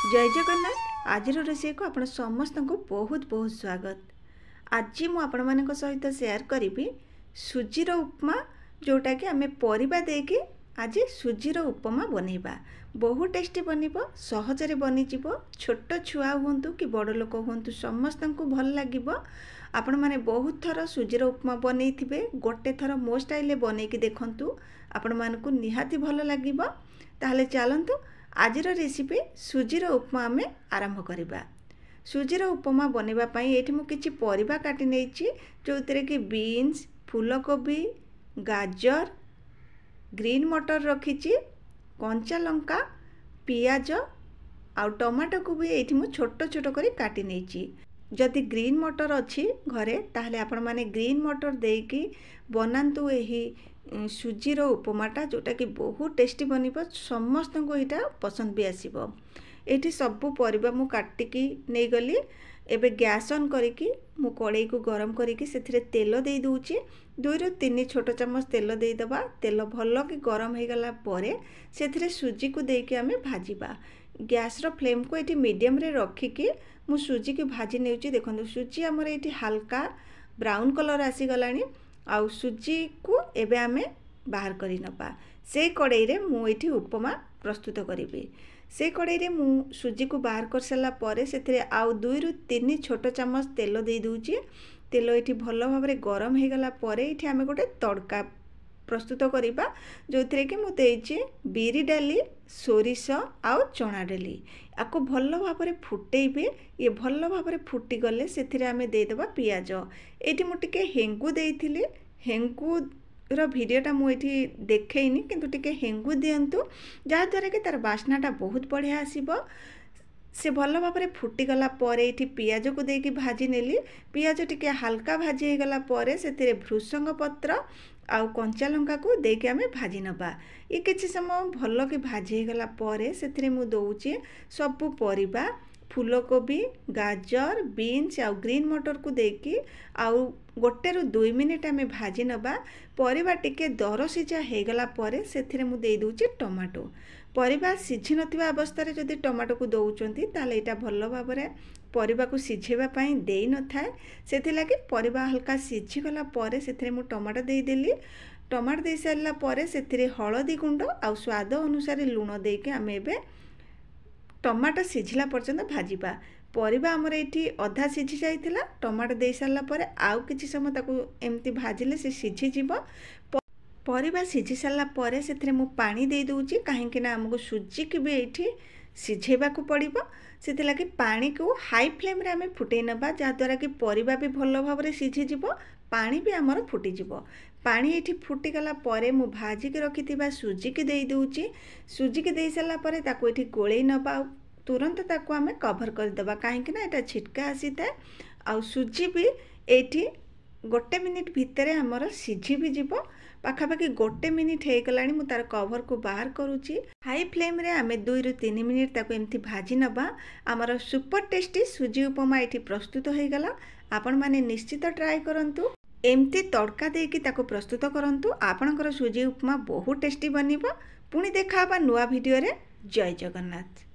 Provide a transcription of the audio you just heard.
जय जगन्नाथ। आज रोषे को आपण समस्त को बहुत बहुत स्वागत। आज मु आपण मान सहित शेयर करी सुजीर उपमा, जोटा कि आम परिबा देकी आज सुजीर उपमा बनइबा। बहुत टेस्टी बनिबो, सहजरे बनीजिव। छोट छुआ हुंतु कि बड़ लोक हुंतु समस्त को भल लागिबो। आपण माने बहुत थर सुजीर उपमा बनइथिबे, गोटे थर मो स्टाइल बनैकी देखंतु, आपण मानकु निहाती भल लागिबो। ताहले चलंतु आजिर रेसिपी सुजीर उपमा आम आरंभ करिबा। सुजीर उपमा बनइबा पई एठी मु किछि परिबा काटि नेछि, जोतिरे कि बीन्स, फूलकोबी, गाजर, ग्रीन मटर रखिछि, कंचा लंका, पियाज आ टमाटो को भी एठी मु छोट छोट करी काटि नेछि। जदि ग्रीन मटर अच्छी घरे ताहले आपण माने ग्रीन मटर देकी बनातु एही सुजीर उपमाटा, जोटा कि बहुत टेस्टी बनिबो। समस्त को यहाँ पसंद भी आसीबो। एठी सबु परिबा मु काटिकी नै गली। एबे गैस ऑन करिकी मु कड़ाई को गरम करिकी सेथिरे तेल देई दूची। 2 ରୁ 3 छोट चम्मच तेल देई दबा। तेल भल कि गरम हो गला परे सेथिरे सुजी को देकी आमे भाजीबा। गैस रो फ्लेम को एठी मीडियम रे रखिकी मु सुजी की भाजी नेउची। देखंतु सुजी हमर एठी हल्का ब्राउन कलर आसी गलानी। आउ सुजी को एबे आमे बाहर करी नबा। से कड़ाई रे मु एठी उपमा प्रस्तुत करिबी। से कड़ाई रे मु सुजी को बाहर कर सला परे सेथिरे आउ 2 ରୁ 3 छोट चम्मच तेल देई दूची। तेल एठी भल भाबरे गरम हो गला परे एठी आमे गोटे तड़का प्रस्तुत करिबा, जोथिरे कि मु देइछि बिरी डाली, सोरिष आउ चना डाली। आको भल भाबरे फुटेइबे। ये भल भाबरे फुटी गले सेथिरे आमे देई देबा पियाज। एठी मु टिके हेंगु देइथिली। हेंगु रो वीडियोटा मु एठी देखैनी, किंतु टिके हेंगु दियंतु जा द्वारा कि तार बास्नाटा बहुत बढ़िया आसीबो। से भल भाबरे फुटी गला परे एठी पियाज को देकी भाजी नेली। पियाज टिके हल्का भाजी हो गला परे सेथिरे भृषंग पत्र आउ कंचा लंका को देके आमे भाजी नबा। ये किछि समय भल कि भाजी हो गला परे सेथिरे मु दउची सबु परिबा, फूलकोबी, गाजर, बीन्स आउ ग्रीन मटर को देकी आउ 1 ରୁ 2 मिनिट आमे भाजी नबा। परिबा टिके दर सिझा हो गला परे सेथिरे मु देई दूची टमाटो। परिबा सिझी नथिबा अवस्था रे जदि टमाटो को दउचंती ताले एटा भल भाबरे परिबा को सिझेबा पई देई न थाए। सेथि लागि परिबा हल्का सिझी गला परे सेथिरे मु टमाटो देई देली। टमाटो देई सारला परे सेथिरे हळदी गुंड आउ स्वाद अनुसार लूण देके आमे एबे टमाटो सिझिला पर्यंत भाजीबा। परिबा हमर एठी अधा सिझी जाइतिला। टमाटो देई सारला परे आउ किछि समय ताकू एम्ति भाजिले से सिझी जिवो। परिबा सिझी सारला परे सेथिरे मु पानी देई दूची, काहेकि ना हमको सुजी के भी एठी सिझेबा को पड़िबो। सेथि लागि पानी को हाई फ्लेम रे आमे फुटै नबा, जा द्वारा कि परिबा भी भल भाबरे सिझी जिवो, पानी भी हमर फुटी जिवो। पानी एठी फुटी गला परे मु भाजी के रखिथिबा सुजी के देई दूची। सुजी के देई सारला परे ताकू एठी गोळै नबा, तुरंत ताकू आमे कवर कर देबा, काहेकि ना एटा छिटका आसीता। आ सुजी भी एठी 1 मिनिट भितरे हमर सिझी भी जिवो। पाखापाखि 1 मिनिट हो गलानी मु तार कवर को बाहर करूची। हाई फ्लेम रे आमे 2 ରୁ 3 मिनिट ताको एमथि भाजी नबा। हमर सुपर टेस्टी सुजी उपमा एठी प्रस्तुत हो गला। आपण माने निश्चित ट्राई करंतु, एमथि तड़का देकी ताको प्रस्तुत करंतु। आपणकर सुजी उपमा बहुत टेस्टी बनिबो। पुणी देखा नुआ वीडियो रे। जय जगन्नाथ।